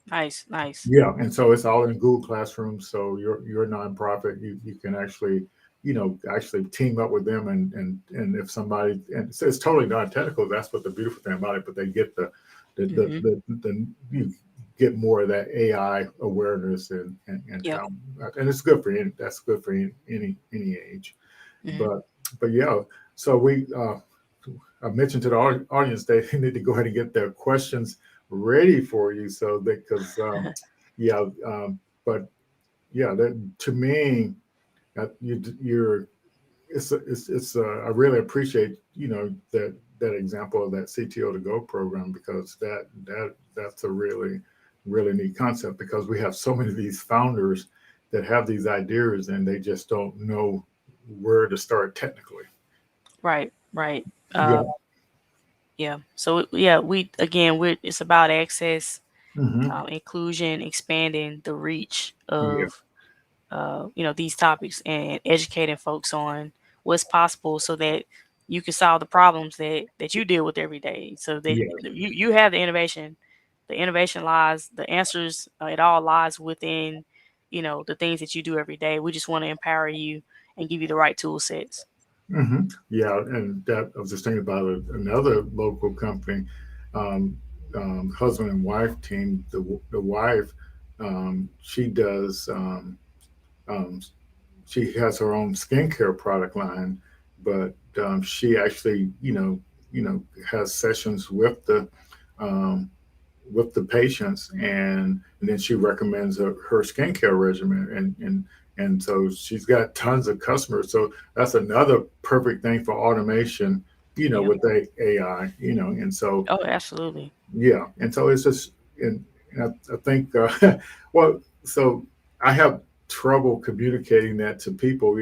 Nice, nice. Yeah, and so it's all in Google Classroom. So your nonprofit, you can actually actually team up with them, and if somebody, and it's totally non-technical. That's what the beautiful thing about it. But they get Mhm. the you get more of that AI awareness and Yep. how, and it's good for that's good for any age. Mhm. But yeah, so I mentioned to the audience they need to go ahead and get their questions ready for you, so that because yeah, but yeah, that to me, you're I really appreciate that example of that CTO to go program, because that's a really neat concept, because we have so many of these founders that have these ideas and they just don't know where to start technically. Right, right. Yeah. Yeah. So yeah, we again, we it's about access, Hmm. inclusion, expanding the reach Yeah. of these topics, and educating folks on what's possible so that you can solve the problems that you deal with every day. So that Yeah. you have the innovation. The innovation lies, the answers, it all lies within, the things that you do every day. We just want to empower you and give you the right tool sets. Yeah, and that I was just thinking about another local company, um, husband and wife team. The wife, she does. Um, she has her own skincare product line, but she actually, has sessions um, with the patients, and then she recommends her skincare regimen, and so she's got tons of customers. So that's another perfect thing for automation, Yeah. with AI, and so Oh, absolutely. yeah, and so it's just, and I think, well, so I have trouble communicating that to people.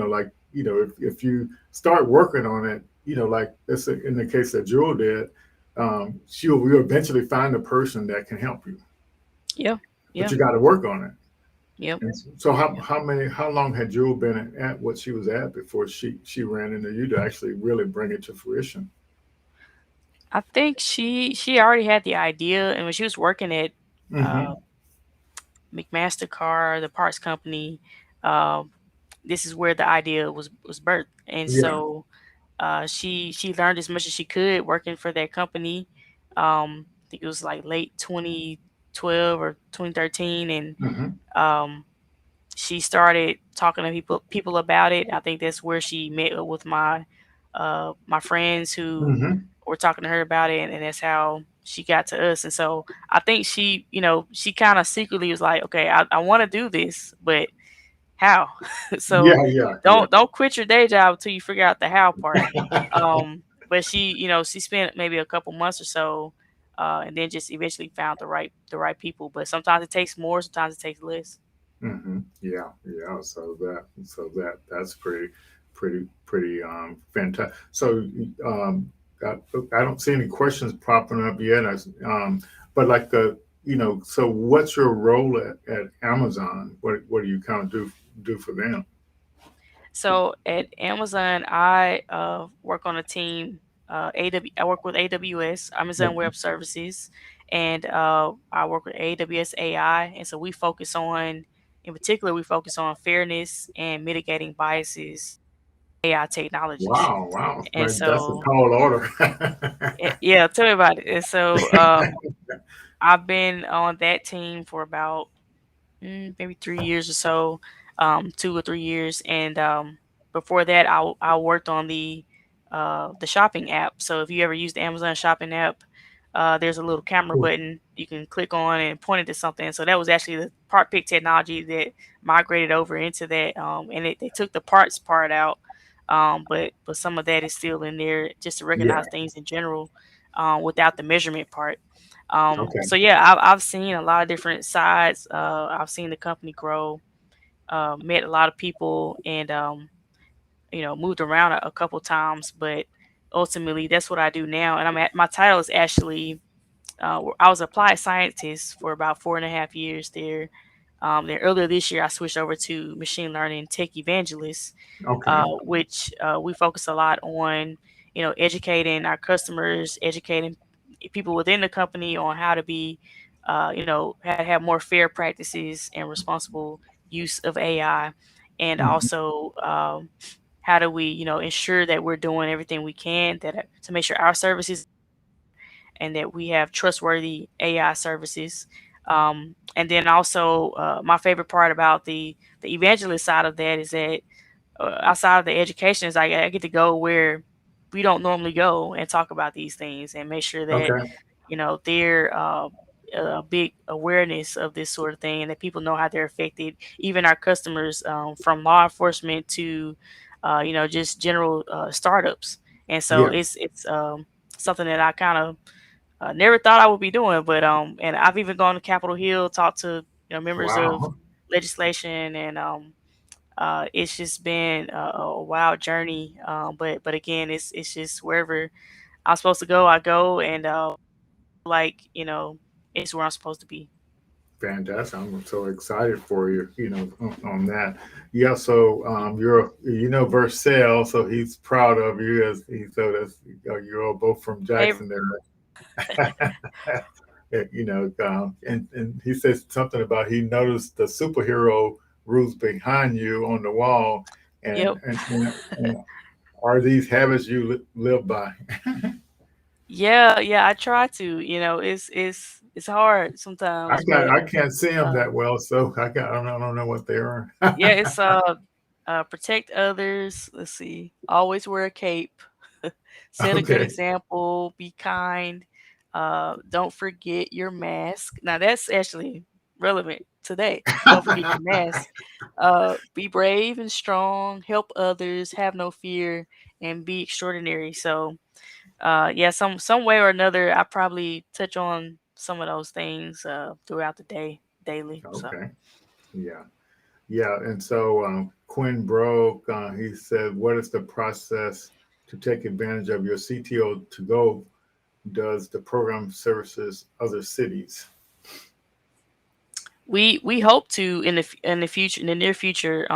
Like, if you start working on it, like this in the case that Jewel did, she'll will eventually find a person that can help you, Yeah. but Yeah. you got to work on it. Yep. And so Yeah. how long had Jewel been at what she was at before she ran into you to actually really bring it to fruition? I think she already had the idea, and when she was working at uh, Mm-hmm. McMaster-Carr, the parts company. Um, this is where the idea was birthed, and Yeah. so she learned as much as she could working for that company. I think it was like late 2012 or 2013, and Mm-hmm. um, she started talking to people about it. I think that's where she met up with my friends who Mm-hmm. were talking to her about it, and that's how she got to us. And so I think she kind of secretly was like, okay, I want to do this, but how? So Yeah, yeah, yeah. don't quit your day job until you figure out the how part. But she spent maybe a couple months or so, and then just eventually found the right people. But sometimes it takes more, sometimes it takes less. Mm-hmm. Yeah, yeah. That's pretty fantastic. So I, I don't see any questions popping up yet. But like so what's your role at Amazon? What do you kind of do for them? So at Amazon, I work on a team. I work with AWS, Amazon Okay. Web Services, and I work with AWS AI. And so in particular, we focus on fairness and mitigating biases, AI technologies. Wow, wow. And That's a so, tall order. yeah, tell me about it. And so, I've been on that team for about maybe 3 years or so, 2 or 3 years, and before that, I worked on the shopping app. So if you ever use the Amazon shopping app, there's a little camera Cool. button you can click on and point it to something. So that was actually the part pick technology that migrated over into that, and they took the parts part out, but some of that is still in there just to Yeah. recognize things in general, without the measurement part. So Okay. yeah, I've seen a lot of different sides. I've seen the company grow, met a lot of people, and moved around a couple times. But ultimately, that's what I do now. And my title is actually I was applied scientist for about 4.5 years there. Then earlier this year, I switched over to machine learning tech evangelist, Okay. which we focus a lot on, educating our customers, educating people within the company on how to be, how to have more fair practices and responsible use of AI, and Mhm. also how do we, ensure that we're doing everything we can to make sure our services and that we have trustworthy AI services. And then also, my favorite part about the evangelist side of that is that outside of the education is I get to go where we don't normally go and talk about these things and make sure that Okay. they're a big awareness of this sort of thing and that people know how they're affected, even our customers, from law enforcement to just general startups. And so Yeah. it's something that I kind of never thought I would be doing, but and I've even gone to Capitol Hill, talked to members of Wow. legislation, and it's just been a wild journey. But again, it's just wherever I'm supposed to go, I go, and like it's where I'm supposed to be. Fantastic. I'm so excited for you, on that. Yeah, so Versailles, so he's proud of you as he so that's you're all both from Hey, Jackson there. And he says something about he noticed the superhero rules behind you on the wall, yep. and are these habits you live by? Yeah, yeah, I try to. It's hard sometimes, but I can't see them uh, that well, so I don't know what they are. yeah, it's protect others. Let's see. Always wear a cape. Set a good Okay. example. Be kind. Don't forget your mask. Now that's actually relevant today. Don't forget your mask. Be brave and strong. Help others. Have no fear, and be extraordinary. So, yeah, some way or another, I probably touch on some of those things throughout the day, daily. So. Okay. Yeah. Yeah. And so Quinn Broke, he said, what is the process to take advantage of your CTO to go? Does the program services other cities? We hope to in the future, in the near future.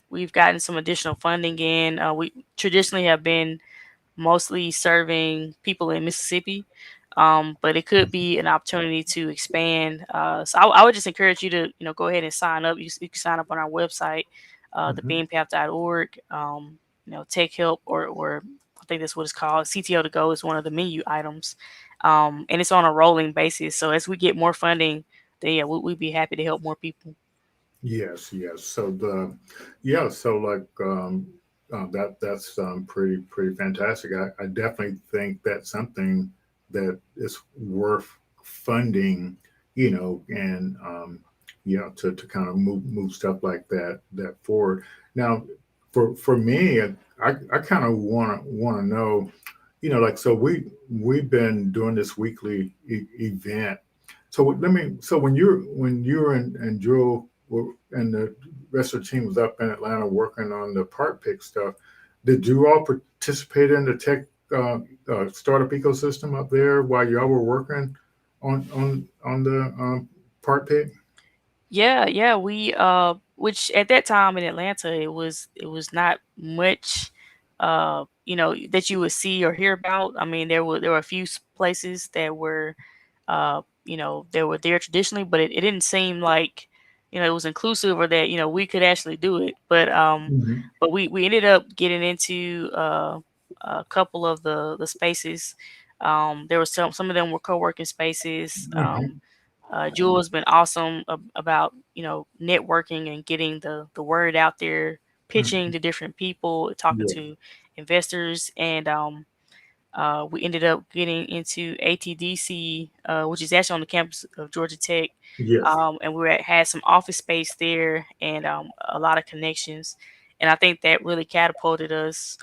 We've gotten some additional funding in. We traditionally have been mostly serving people in Mississippi, but it could be an opportunity to expand. So I would just encourage you to, go ahead and sign up. You can sign up on our website, Hmm. thebeanpath.org. Tech help, or I think that's what it's called. CTO to go is one of the menu items, and it's on a rolling basis. So as we get more funding, then yeah, we'd be happy to help more people. Yes, yes. Yeah, so like that's pretty fantastic. I definitely think that's something that is worth funding, and to kind of move stuff like that forward. Now, for me, I kind of want to know, like so we've been doing this weekly event. So when you and Jewel and the rest of the team was up in Atlanta working on the part pick stuff, did you all participate in the tech startup ecosystem up there while y'all were working on the part pick? Yeah, yeah, we which at that time in Atlanta it was not much that you would see or hear about. I mean, there were a few places that were they were there traditionally, but it didn't seem like it was inclusive, or that we could actually do it. Hmm. But we ended up getting into a couple of the spaces. There was some of them were co-working spaces. Hmm. Jewel has been awesome about networking and getting the word out there, pitching Hmm. to different people, talking Yeah. to investors, and we ended up getting into ATDC, which is actually on the campus of Georgia Tech, Yes. and had some office space there, and a lot of connections, and I think that really catapulted us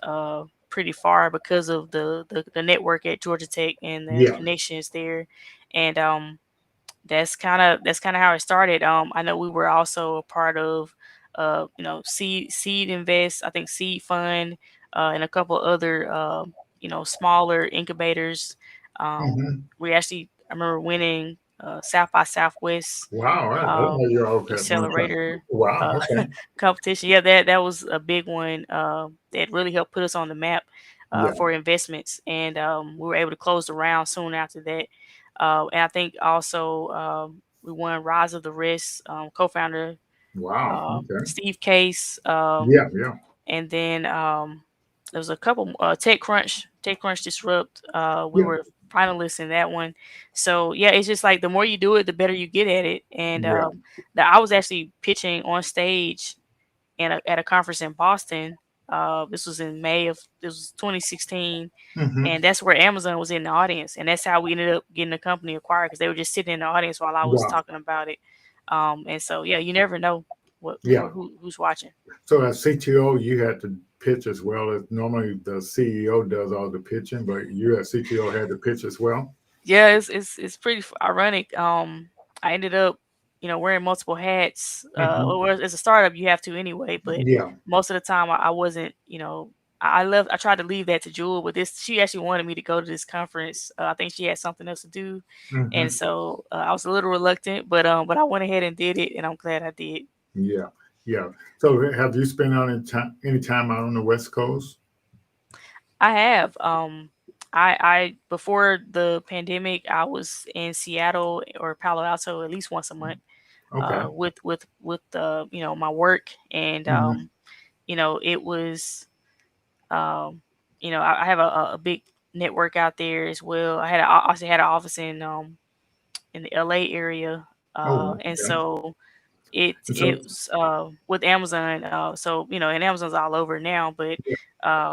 pretty far because of the network at Georgia Tech and the Yeah. connections there, and that's kind of how it started. I know we were also a part of, Seed Invest, I think Seed Fund, and a couple other, smaller incubators. Hmm. We actually, I remember winning South by Southwest Wow. I didn't um, know you all had one time. accelerator Wow. uh, Okay. competition. Yeah, that was a big one that really helped put us on the map Yeah. for investments, and we were able to close the round soon after that. And I think also we won Rise of the Risk, co-founder Wow. Okay. Steve Case, Yeah. Yeah. and then there was a couple TechCrunch Disrupt. We Yeah. were finalists in that one. So yeah, it's just like the more you do it, the better you get at it. And Yeah. I was actually pitching on stage at a conference in Boston. This was in May of this was 2016, Hmm. and that's where Amazon was in the audience, and that's how we ended up getting the company acquired, because they were just sitting in the audience while I was Wow. talking about it. And so yeah, you never know Yeah. who's watching. So as CTO, you had to pitch as well as normally the CEO does all the pitching, but you as CTO had to pitch as well. Yeah, it's pretty ironic. I ended up, wearing multiple hats. Hmm. Well, as a startup, you have to anyway. But Yeah. most of the time, I wasn't. I left. I tried to leave that to Jewel, but she actually wanted me to go to this conference. I think she had something else to do, and Hmm. so I was a little reluctant. But I went ahead and did it, and I'm glad I did. Yeah. Yeah. So have you spent any time out on the West Coast? I have. I before the pandemic, I was in Seattle or Palo Alto at least once a month. Okay. With my work, and Hmm. it was um I have a big network out there as well. I also had an office in the LA area, Oh, and okay. so it So was with Amazon. So and Amazon's all over now, but yeah.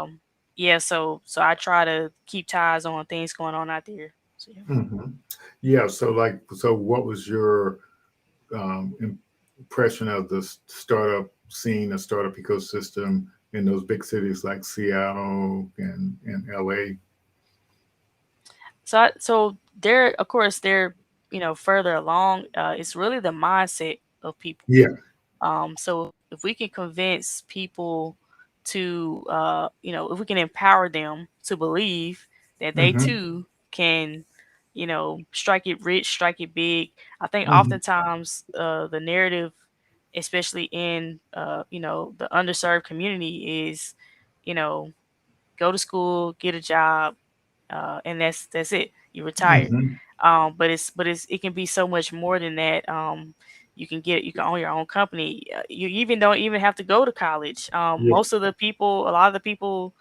um yeah, so I try to keep ties on things going on out there. So yeah. Hmm. Yeah. So what was your impression of the startup scene, the startup ecosystem in those big cities like Seattle and LA? So they're, of course, they're further along. It's really the mindset of people. Yeah. So if we can convince people to, if we can empower them to believe that they Hmm. too can, strike it rich, strike it big. I think Hmm. oftentimes the narrative, especially in, the underserved community, is, you know, go to school, get a job, and that's it. you retire. Hmm. But it can be so much more than that. You can own your own company. You even don't even have to go to college. Yeah, Most of the people, a lot of the people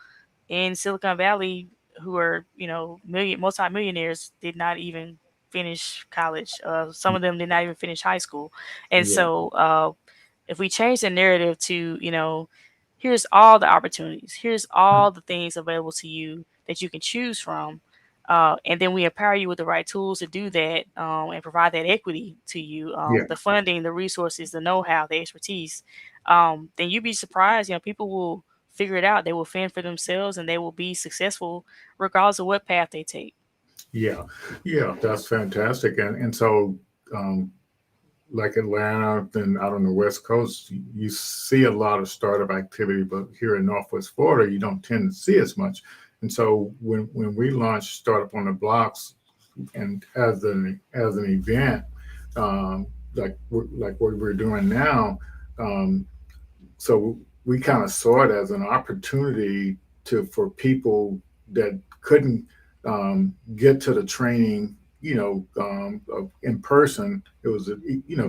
in Silicon Valley who are, multi-millionaires did not even finish college. Some of them did not even finish high school. And yeah, so if we change the narrative to, here's all the opportunities, here's all the things available to you that you can choose from, and then we empower you with the right tools to do that, and provide that equity to you, yeah, the funding, the resources, the know-how, the expertise, then you'd be surprised. People will figure it out. They will fend for themselves and they will be successful regardless of what path they take. yeah, yeah. That's fantastic. And so, um, like Atlanta and out on the West Coast, you see a lot of startup activity, but here in Northwest Florida, you don't tend to see as much. And so when we launched Startup on the Blocks, and as an event, um, like what we're doing now, um, so we kind of saw it as an opportunity to for people that couldn't get to the training, in person. It was,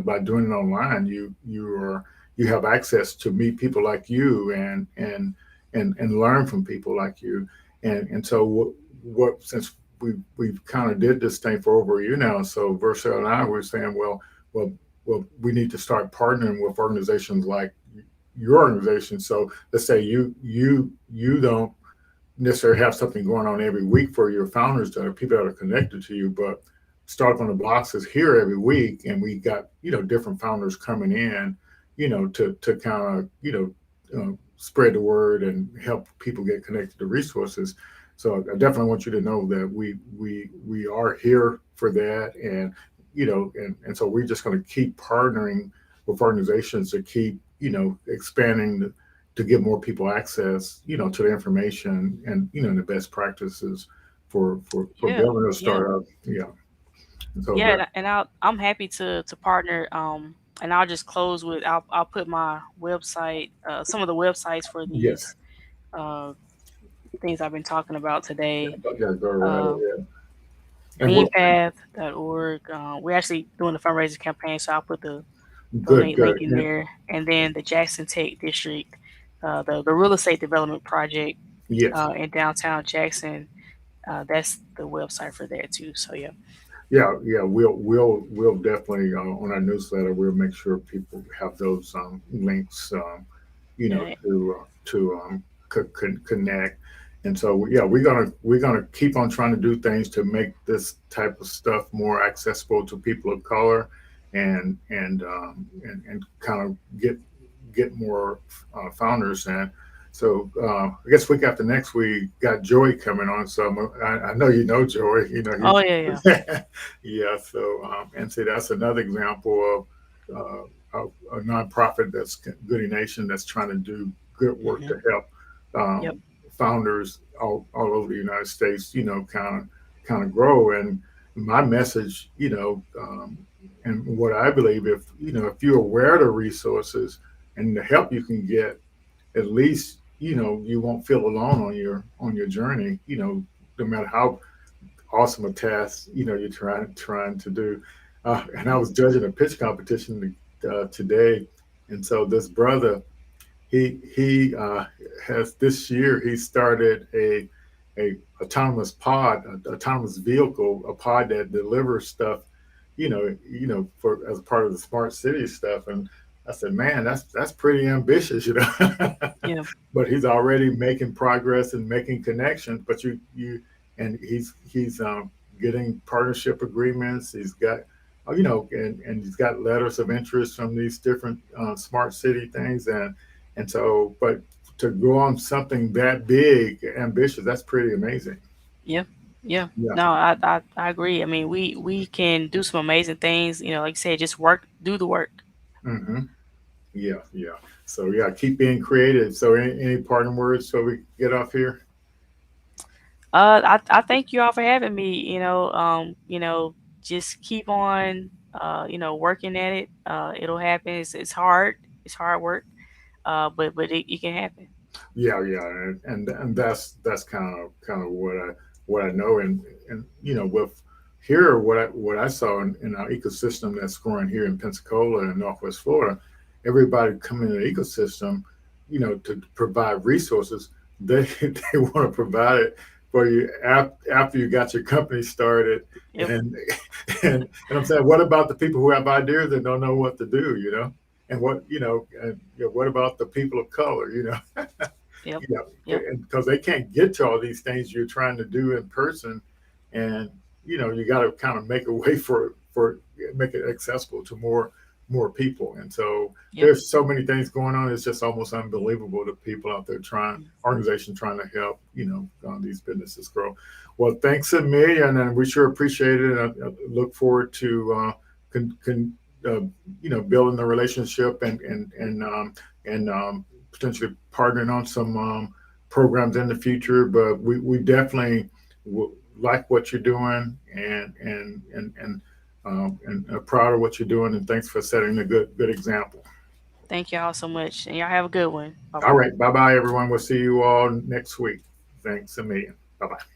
by doing it online, you have access to meet people like you and learn from people like you. And so what since we've kind of did this thing for over a year now, so Versa and I were saying, well, we need to start partnering with organizations like your organization. So let's say you don't necessarily have something going on every week for your founders that are people that are connected to you, but Startup on the Blocks is here every week, and we got different founders coming in, to kind of spread the word and help people get connected to resources. So I definitely want you to know that we are here for that, and and so we're just going to keep partnering with organizations to keep expanding to give more people access, to the information and the best practices for Yeah, building a yeah, startup. Yeah. And so yeah. that I'm happy to partner. And I'll just close with, I'll put my website, some of the websites for yes, these uh, things I've been talking about today. yeah, go right Uh, ahead. And we're beanpath.org. We're actually doing a fundraising campaign, so I'll put the good, donate link good. in there. And then the Jackson Tech District, the real estate development project Yes. in downtown Jackson. That's the website for that too. So yeah, Yeah, yeah, we'll definitely on our newsletter we'll make sure people have those links, yeah, to connect. And so yeah, we're gonna keep on trying to do things to make this type of stuff more accessible to people of color, and kind of get more founders in. So I guess week after next we got Joey coming on. So I know Joey. oh yeah, yeah. He yeah. So and see that's another example of a nonprofit that's Goody Nation that's trying to do good work Hmm. to help Yep. founders all over the United States. Kind of grow. And my message, and what I believe, if you're aware of the resources and the help you can get, at least you won't feel alone on your journey. No matter how awesome a task you're trying to do. And I was judging a pitch competition today, and so this brother he has this year he started a autonomous autonomous vehicle, a pod that delivers stuff, for as part of the smart city stuff. And I said, man, that's pretty ambitious, Yeah. but he's already making progress and making connections. But and he's getting partnership agreements. He's got, and he's got letters of interest from these different smart city things, and so, but to go on something that big, ambitious, that's pretty amazing. Yeah. Yeah. Yeah. No, I agree. I mean, we can do some amazing things. Like you said, just work, do the work. Hmm. Yeah. Yeah. So yeah, keep being creative. So any parting words so we get off here? I thank you all for having me. Just keep on, working at it. It'll happen. It's hard. It's hard work. But it can happen. Yeah, yeah, and that's kind of what what I know, and with here what I saw in our ecosystem that's growing here in Pensacola and Northwest Florida, everybody coming in the ecosystem, to provide resources, they they want to provide it for you after you got your company started, Yep. and and I'm saying, what about the people who have ideas and don't know what to do, and what about the people of color, Yep. Yep. and because they can't get to all these things you're trying to do in person, and you got to kind of make a way for make it accessible to more people, and so Yep. there's so many things going on. It's just almost unbelievable the people out there trying, organizations trying to help, these businesses grow. Well, thanks a million, and we sure appreciate it. I look forward to uh, building the relationship and potentially partnering on some programs in the future. But we definitely like what you're doing, and are proud of what you're doing. And thanks for setting a good example. Thank y'all so much. And y'all have a good one. Bye All bye. right, bye bye, everyone. We'll see you all next week. Thanks a million. Bye bye.